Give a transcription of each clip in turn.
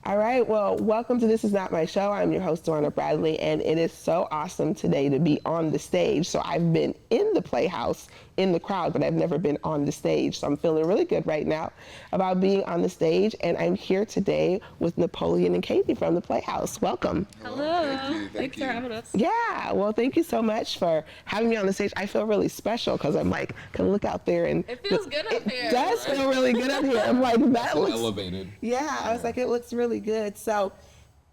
All right, well, welcome to This Is Not My Show. I'm your host, Donna Bradley, and it is so awesome today to be on the stage. So I've been in the Playhouse, in the crowd, but I've never been on the stage. So I'm feeling really good right now about being on the stage, and I'm here today with Napoleon and Katie from the Playhouse. Welcome. Hello. Thanks for having us. Yeah, well, thank you so much for having me on the stage. I feel really special because I'm like, can look out there and it feels good up here. It does feel really good up here. I'm like, that looks elevated. Yeah, I was like, it looks really good. So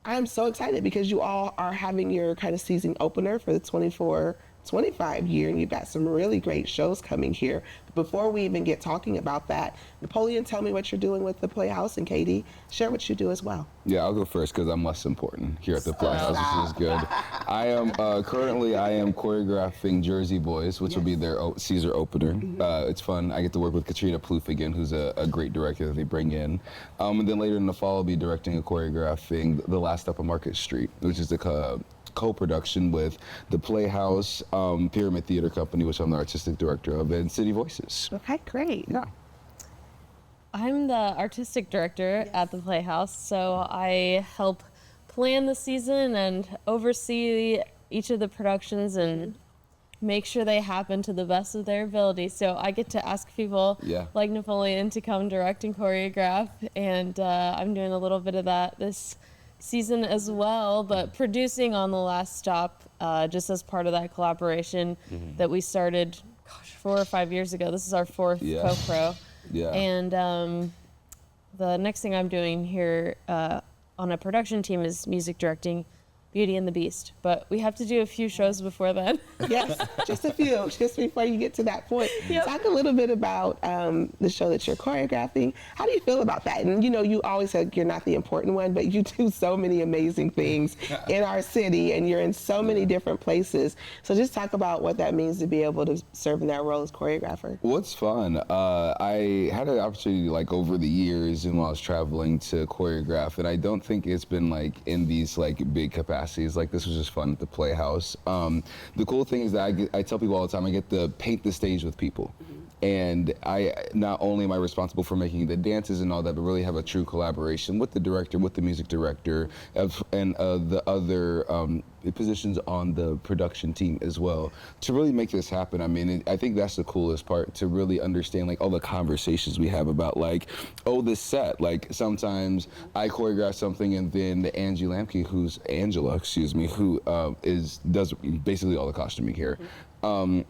I'm so excited because you all are having your kind of season opener for the 24-25 year, and you've got some really great shows coming here. Before we even get talking about that, Napoleon, tell me what you're doing with the Playhouse, and Katie, share what you do as well. Yeah, I'll go first because I'm less important here at the Playhouse, which is good. I am currently choreographing Jersey Boys, which will be their Caesar opener. It's fun. I get to work with Katrina Plouffe again, who's a great director that they bring in. And then later in the fall, I'll be directing and choreographing The Last Stop on Market Street, which is the co-production with the Playhouse, Pyramid Theater Company, which I'm the artistic director of, and City Voices. Okay, great. Yeah. I'm the artistic director at the Playhouse, so I help plan the season and oversee each of the productions and make sure they happen to the best of their ability. So I get to ask people like Napoleon to come direct and choreograph, and I'm doing a little bit of that this season as well, but producing on The Last Stop just as part of that collaboration that we started 4 or 5 years ago. This is our fourth co-pro. Yeah. And the next thing I'm doing here on a production team is music directing Beauty and the Beast, but we have to do a few shows before then. Yes, just a few, just before you get to that point. Yep. Talk a little bit about the show that you're choreographing. How do you feel about that? And you know, you always said you're not the important one, but you do so many amazing things in our city, and you're in so many different places. So just talk about what that means to be able to serve in that role as choreographer. Well, it's fun. I had an opportunity like over the years and while I was traveling to choreograph, and I don't think it's been like in these like big capacities. Like this was just fun at the Playhouse. The cool thing is that I tell people all the time, I get to paint the stage with people. And I not only am I responsible for making the dances and all that, but really have a true collaboration with the director, with the music director, and the other positions on the production team as well, to really make this happen. I mean, I think that's the coolest part, to really understand like all the conversations we have about like, oh, this set. Like sometimes I choreograph something and then Angela, who does basically all the costuming here.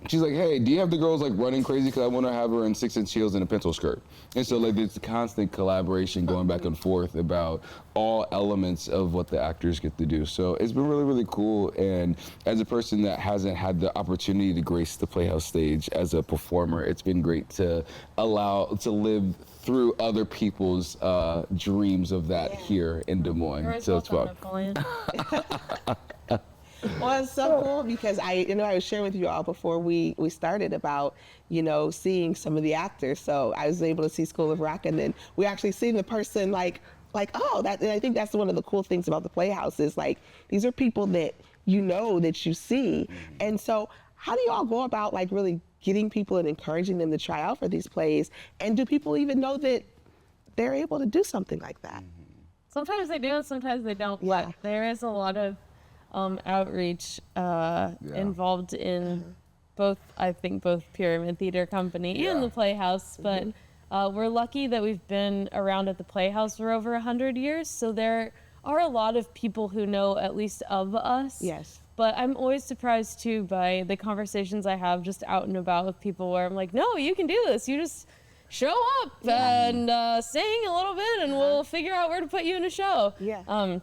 She's like, hey, do you have the girls like running crazy? Because I want to have her in 6-inch heels and a pencil skirt. And so like there's constant collaboration going back and forth about all elements of what the actors get to do. So it's been really, really cool. And as a person that hasn't had the opportunity to grace the Playhouse stage as a performer, it's been great to live through other people's dreams of that here in Des Moines. So it's fun. Well, it's so cool because I was sharing with you all before we started about, seeing some of the actors. So I was able to see School of Rock, and then we actually seen the person like, oh, that. And I think that's one of the cool things about the Playhouse is like, these are people that that you see. And so how do you all go about like really getting people and encouraging them to try out for these plays? And do people even know that they're able to do something like that? Sometimes they do, and sometimes they don't. Yeah. But there is a lot of outreach involved in both Pyramid Theater Company and the Playhouse, but we're lucky that we've been around at the Playhouse for over 100 years, so there are a lot of people who know at least of us. Yes. But I'm always surprised too by the conversations I have just out and about with people where I'm like, no, you can do this. You just show up and sing a little bit and we'll figure out where to put you in a show. Yeah.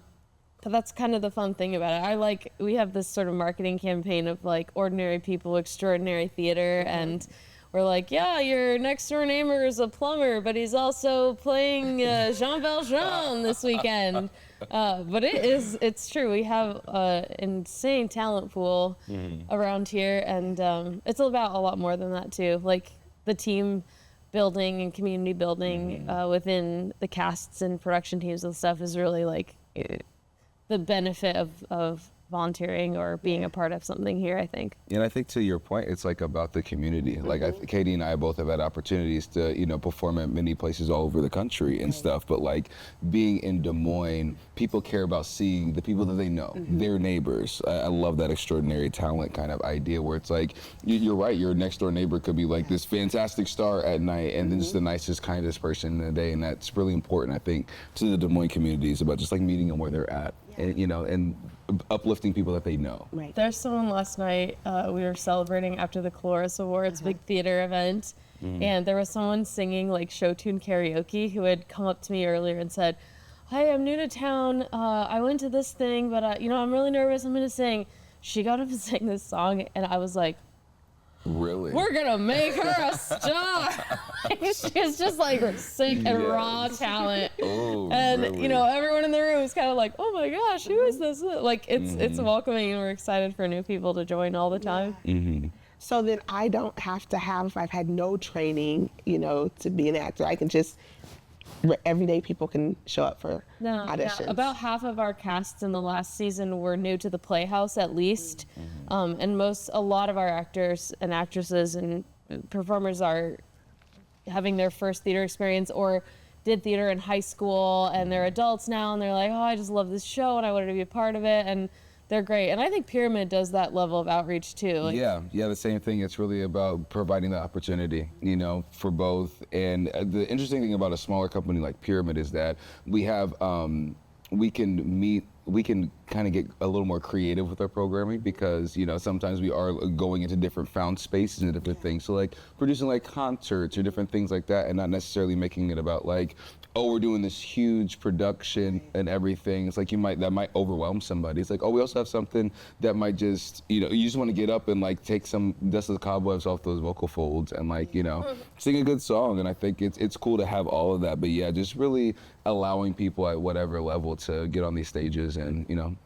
But that's kind of the fun thing about it. We have this sort of marketing campaign of like ordinary people, extraordinary theater, and we're like, yeah, your next door neighbor is a plumber, but he's also playing Jean Valjean this weekend. But it's true. We have an insane talent pool around here, and it's about a lot more than that too. Like the team building and community building within the casts and production teams and stuff is really like the benefit of volunteering or being a part of something here, I think. And I think to your point, it's like about the community. Like Katie and I both have had opportunities to, perform at many places all over the country and stuff. But like being in Des Moines, people care about seeing the people that they know, their neighbors. I love that extraordinary talent kind of idea where it's like, you're right, your next door neighbor could be like this fantastic star at night and then just the nicest, kindest person in the day. And that's really important, I think, to the Des Moines community. It's about just like meeting them where they're at and, and uplifting people that they know. Right. There's someone last night, we were celebrating after the Cloris Awards, big theater event, and there was someone singing like show tune karaoke who had come up to me earlier and said, "Hi, I'm new to town. I went to this thing, but I'm really nervous. I'm gonna sing." She got up and sang this song, and I was like, Really? "We're gonna make her a star." She was just like sick and raw talent, and really? everyone in the room was kind of like, "Oh my gosh, who is this?" Like it's welcoming, and we're excited for new people to join all the time. So then I don't have to have, if I've had no training, to be an actor. I can just, everyday people can show up for auditions. Yeah. About half of our casts in the last season were new to the Playhouse, at least, and a lot of our actors and actresses and performers are having their first theater experience or did theater in high school, and they're adults now, and they're like, "Oh, I just love this show, and I wanted to be a part of it," and they're great. And I think Pyramid does that level of outreach too. Like, yeah, the same thing. It's really about providing the opportunity, for both. And the interesting thing about a smaller company like Pyramid is that we have, we can kind of get a little more creative with our programming because, sometimes we are going into different found spaces and different things. So like producing like concerts or different things like that and not necessarily making it about like, oh, we're doing this huge production and everything. It's like that might overwhelm somebody. It's like, oh, we also have something that might just, you just want to get up and like take some dust of the cobwebs off those vocal folds and like, sing a good song. And I think it's cool to have all of that. But yeah, just really allowing people at whatever level to get on these stages and,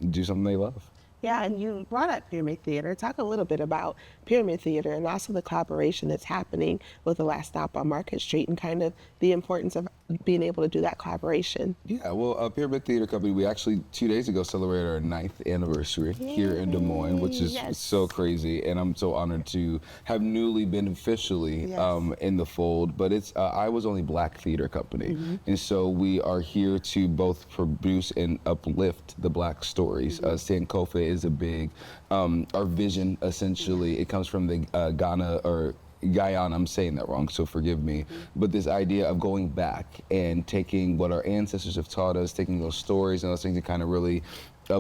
do something they love. Yeah, and you brought up Pyramid Theater. Talk a little bit about Pyramid Theater and also the collaboration that's happening with The Last Stop on Market Street and kind of the importance of being able to do that collaboration. Yeah, well, Pyramid Theater Company, we actually 2 days ago celebrated our 9th anniversary here in Des Moines, which is so crazy. And I'm so honored to have newly been officially in the fold. But it's I Was Only Black Theater Company. And so we are here to both produce and uplift the Black stories. Sankofa is a big, our vision essentially, it comes from the Guyana, I'm saying that wrong, so forgive me, but this idea of going back and taking what our ancestors have taught us, taking those stories and those things and kind of really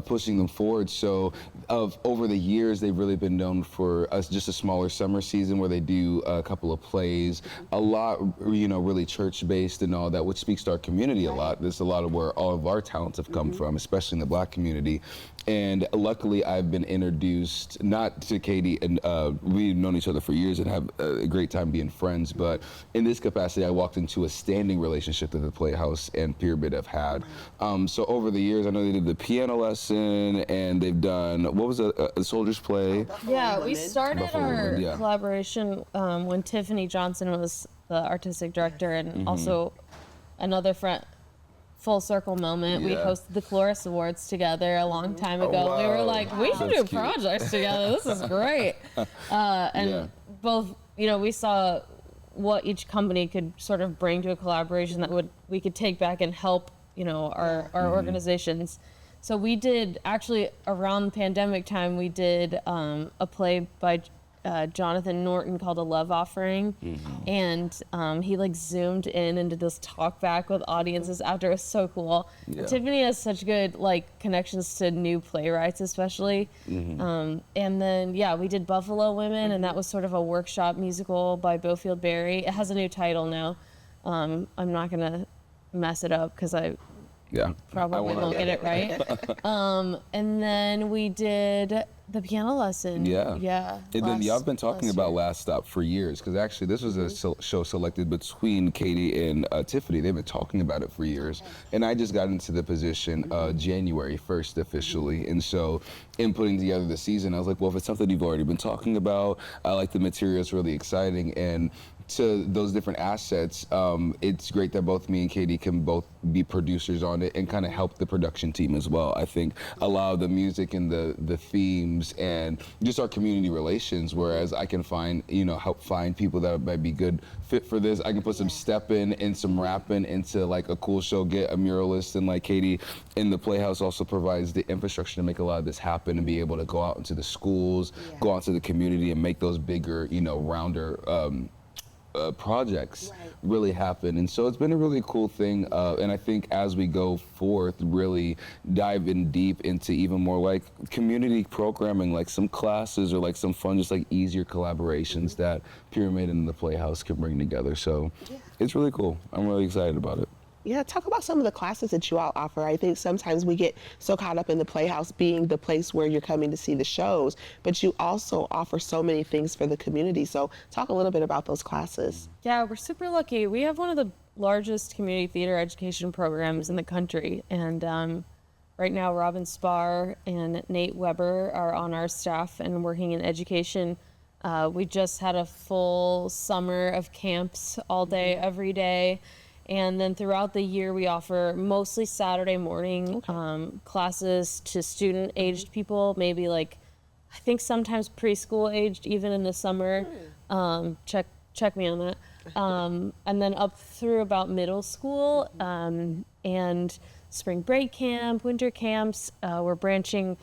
pushing them forward. So over the years, they've really been known for just a smaller summer season where they do a couple of plays, a lot, really church-based and all that, which speaks to our community a lot. There's a lot of where all of our talents have come from, especially in the Black community. And luckily, I've been introduced, not to Katie, and we've known each other for years and have a great time being friends, but in this capacity, I walked into a standing relationship that the Playhouse and Pyramid have had. So over the years, I know they did the piano lesson, and they've done, what was a soldier's play? Yeah, we started Buffalo our Women, yeah. collaboration when Tiffany Johnson was the artistic director, and also another friend. Full circle moment. We hosted the Cloris Awards together a long time ago. wow. We were like, we should do That's cute. projects together. This is great. Both, we saw what each company could sort of bring to a collaboration that we could take back and help, our organizations. So we did, actually around pandemic time, we did a play by Jonathan Norton called A Love Offering, and he like zoomed in and did this talk back with audiences after. It was so cool. Tiffany has such good like connections to new playwrights, especially. And then we did Buffalo Women, and that was sort of a workshop musical by Bofield Berry. It has a new title now. I'm not gonna mess it up because I probably won't get it right. And then we did The piano lesson. Yeah. Yeah. And then y'all have been talking about year. Last Stop for years, because actually this was a show selected between Katie and Tiffany. They've been talking about it for years. And I just got into the position January 1st officially. And so in putting together the season, I was like, well, if it's something you've already been talking about, I like the material, it's really exciting. And to those different assets, it's great that both me and Katie can both be producers on it and kind of help the production team as well. I think a lot of the music and the themes and just our community relations, whereas I can find, help find people that might be good fit for this. I can put some stepping and some rapping into like a cool show, get a muralist, and like Katie in the Playhouse also provides the infrastructure to make a lot of this happen and be able to go out into the schools, go out to the community and make those bigger, rounder projects really happen. And so it's been a really cool thing, and I think as we go forth, really dive in deep into even more like community programming, like some classes or like some fun, just like easier collaborations that Pyramid and the Playhouse can bring together. So it's really cool. I'm really excited about it. Yeah, talk about some of the classes that you all offer. I think sometimes we get so caught up in the Playhouse being the place where you're coming to see the shows, but you also offer so many things for the community. So talk a little bit about those classes. Yeah, we're super lucky. We have one of the largest community theater education programs in the country. And right now, Robin Spar and Nate Weber are on our staff and working in education. We just had a full summer of camps all day, every day. And then throughout the year, we offer mostly Saturday morning classes to student-aged people, maybe like, I think sometimes preschool-aged, even in the summer. Check me on that. And then up through about middle school and spring break camp, winter camps. We're trying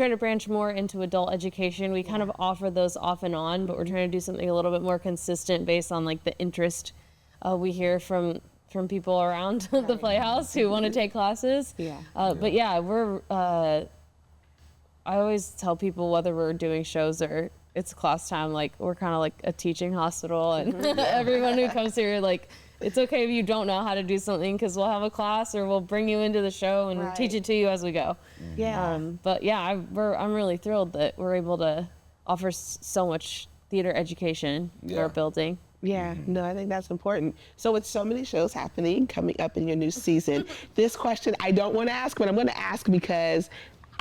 to branch more into adult education. We kind of offer those off and on, but we're trying to do something a little bit more consistent based on like the interest we hear from people around the Playhouse who want to take classes. But yeah, I always tell people whether we're doing shows or it's class time, like we're kind of like a teaching hospital, and everyone who comes here, like, it's okay if you don't know how to do something, because we'll have a class or we'll bring you into the show and teach it to you as we go. But yeah, I'm really thrilled that we're able to offer so much theater education in our building. Yeah, no, I think that's important. So with so many shows happening, coming up in your new season, this question I don't want to ask, but I'm going to ask because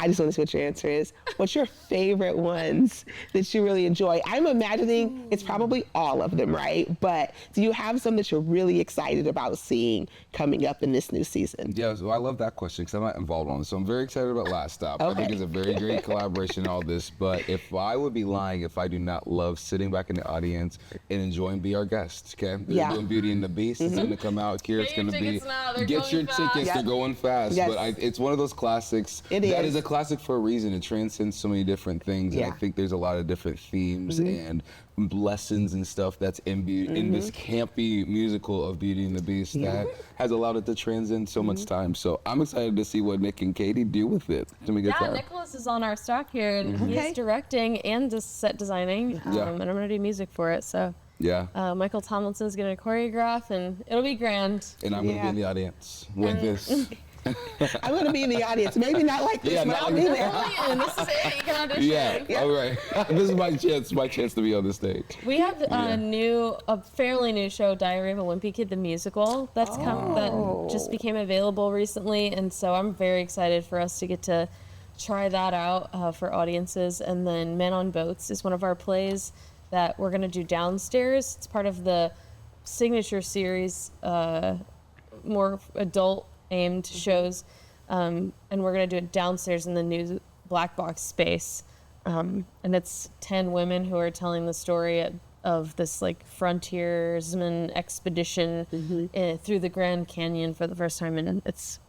I just want to see what your answer is. What's your favorite ones that you really enjoy? I'm imagining it's probably all of them, right? But do you have some that you're really excited about seeing coming up in this new season? Yeah, so I love that question because I'm not involved on it. So I'm very excited about Last Stop. I think it's a very great collaboration and all this. But if I would be lying if I do not love sitting back in the audience and enjoying Be Our Guest, okay? They're doing Beauty and the Beast. It's going to come out. Kira's going to be. Get your tickets. They're going fast. But it's one of those classics. That is a classic for a reason. It transcends so many different things, and I think there's a lot of different themes and lessons and stuff that's imbued in this campy musical of Beauty and the Beast that has allowed it to transcend so much time. So I'm excited to see what Nick and Katie do with it. Nicholas is on our staff here, and he's directing and just set designing, and I'm gonna do music for it. So Michael Tomlinson's gonna choreograph, and it'll be grand. And I'm gonna be in the audience with this. I'm going to be in the audience. Maybe not like this, but I'll be there. This is it. You can audition. All right. This is my chance to be on the stage. We have a fairly new show, Diary of a Wimpy Kid, the musical, that just became available recently, and so I'm very excited for us to get to try that out for audiences. And then Men on Boats is one of our plays that we're going to do downstairs. It's part of the signature series, more adult aimed shows, and we're going to do it downstairs in the new black box space, and it's 10 women who are telling the story of this like frontiersman expedition through the Grand Canyon for the first time, and it's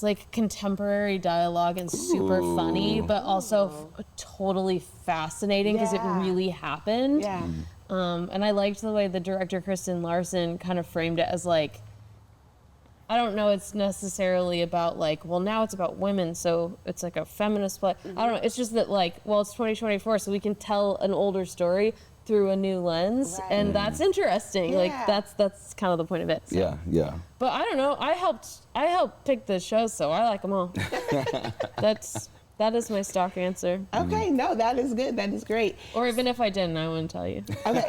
like contemporary dialogue and super funny, but also totally fascinating because it really happened. And I liked the way the director Kristen Larson kind of framed it as like, I don't know, it's necessarily about like, well, now it's about women, so it's like a feminist play. I don't know, it's just that like, well, it's 2024, so we can tell an older story through a new lens, and that's interesting. Like that's kind of the point of it. So. Yeah. But I don't know, I helped pick the shows, so I like them all. That is my stock answer. Okay, no, that is good. That is great. Or even if I didn't, I wouldn't tell you. Okay,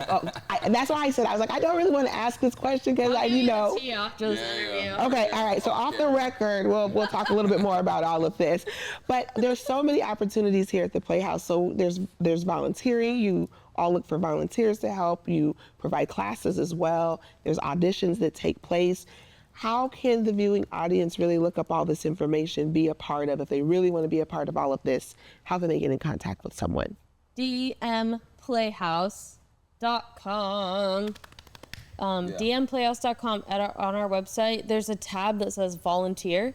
that's why I said, I was like, I don't really want to ask this question because After this interview. Okay, all right. So off the record, we'll talk a little bit more about all of this. But there's so many opportunities here at the Playhouse. So there's volunteering. You all look for volunteers to help. You provide classes as well. There's auditions that take place. How can the viewing audience really look up all this information, be a part of, if they really want to be a part of all of this, how can they get in contact with someone? dmplayhouse.com. dmplayhouse.com on our website. There's a tab that says volunteer,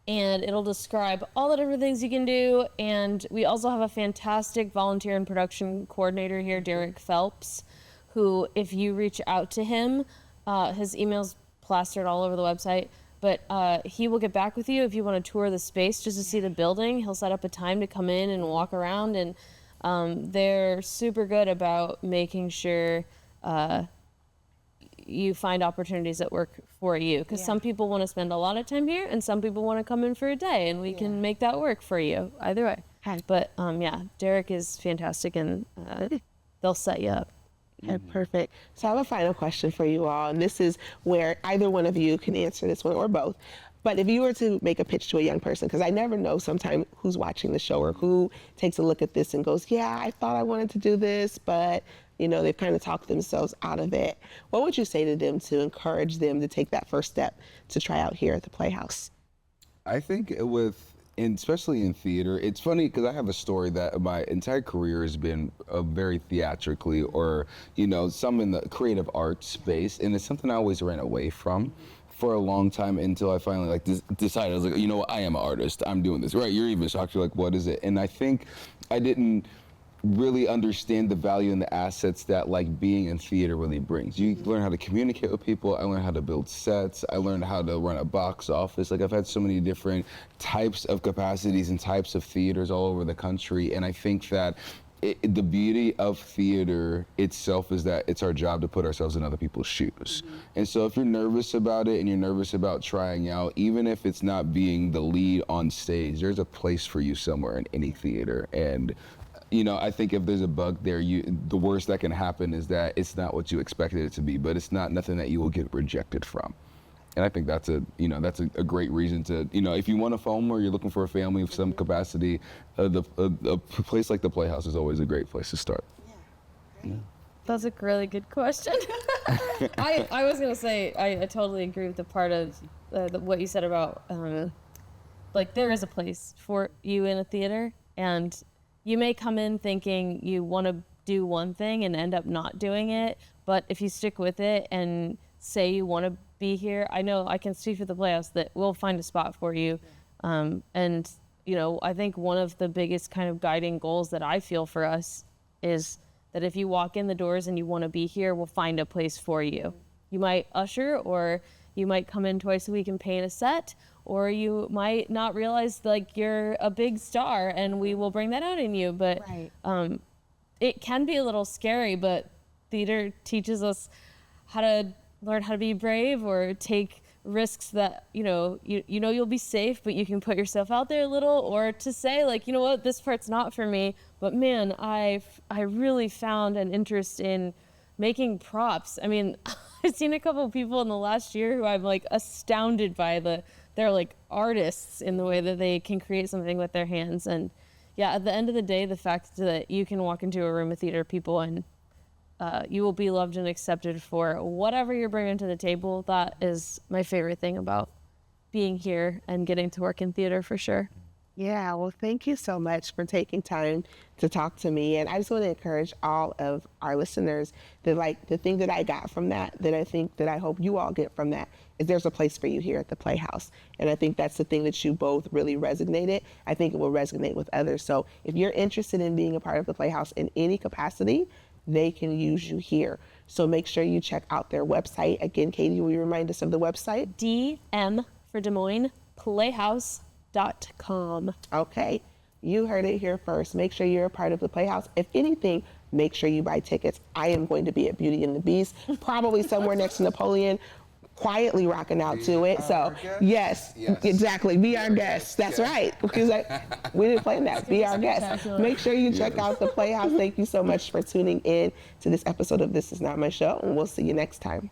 and it'll describe all the different things you can do. And we also have a fantastic volunteer and production coordinator here, Derek Phelps, who, if you reach out to him, his email's plastered all over the website, but he will get back with you if you want to tour the space just to see the building. He'll set up a time to come in and walk around, and they're super good about making sure you find opportunities that work for you, because some people want to spend a lot of time here and some people want to come in for a day, and we can make that work for you either way. But Derek is fantastic, and they'll set you up. Okay, perfect. So I have a final question for you all, and this is where either one of you can answer this one or both. But if you were to make a pitch to a young person, because I never know sometimes who's watching the show or who takes a look at this and goes, yeah, I thought I wanted to do this, but they've kind of talked themselves out of it. What would you say to them to encourage them to take that first step to try out here at the Playhouse? I think especially in theater, it's funny because I have a story that my entire career has been very theatrically or, some in the creative arts space. And it's something I always ran away from for a long time until I finally decided, I was like, you know what, I am an artist. I'm doing this, right? You're even shocked. You're like, what is it? And I think I didn't really understand the value and the assets that being in theater really brings. You learn how to communicate with people. I learned how to build sets. I learned how to run a box office. I've had so many different types of capacities and types of theaters all over the country. And I think that the beauty of theater itself is that it's our job to put ourselves in other people's shoes. And so if you're nervous about it and you're nervous about trying out, even if it's not being the lead on stage, there's a place for you somewhere in any theater. And I think if there's a bug there, the worst that can happen is that it's not what you expected it to be, but it's nothing that you will get rejected from. And I think that's a great reason to, if you want a home or you're looking for a family of some capacity, a place like the Playhouse is always a great place to start. Yeah. That's a really good question. I was gonna say I totally agree with the part of what you said about there is a place for you in a theater, and you may come in thinking you want to do one thing and end up not doing it, but if you stick with it and say you want to be here, I know I can speak for the Playhouse that we'll find a spot for you. And I think one of the biggest kind of guiding goals that I feel for us is that if you walk in the doors and you want to be here, we'll find a place for you. You might usher, or you might come in twice a week and paint a set, or you might not realize you're a big star, and we will bring that out in you. But it can be a little scary, but theater teaches us how to learn how to be brave or take risks that you'll be safe, but you can put yourself out there a little, or to say what, this part's not for me, but man, I really found an interest in making props. I mean, I've seen a couple of people in the last year who I'm astounded by they're artists in the way that they can create something with their hands. And at the end of the day, the fact that you can walk into a room of theater people and you will be loved and accepted for whatever you're bringing to the table, that is my favorite thing about being here and getting to work in theater, for sure. Yeah, well, thank you so much for taking time to talk to me. And I just want to encourage all of our listeners that the thing that I got from that I hope you all get from that, is there's a place for you here at the Playhouse. And I think that's the thing that you both really resonated. I think it will resonate with others. So if you're interested in being a part of the Playhouse in any capacity, they can use you here. So make sure you check out their website. Again, Katie, will you remind us of the website? DM for Des Moines, Playhouse.com. Okay, you heard it here first. Make sure you're a part of the Playhouse. If anything, make sure you buy tickets. I am going to be at Beauty and the Beast, probably somewhere next to Napoleon. quietly rocking out to it. So yes, exactly. Be our guest. That's right. Because we didn't plan that. Be our guest. Spectacular. Make sure you check out the Playhouse. Thank you so much for tuning in to this episode of This Is Not My Show, and we'll see you next time.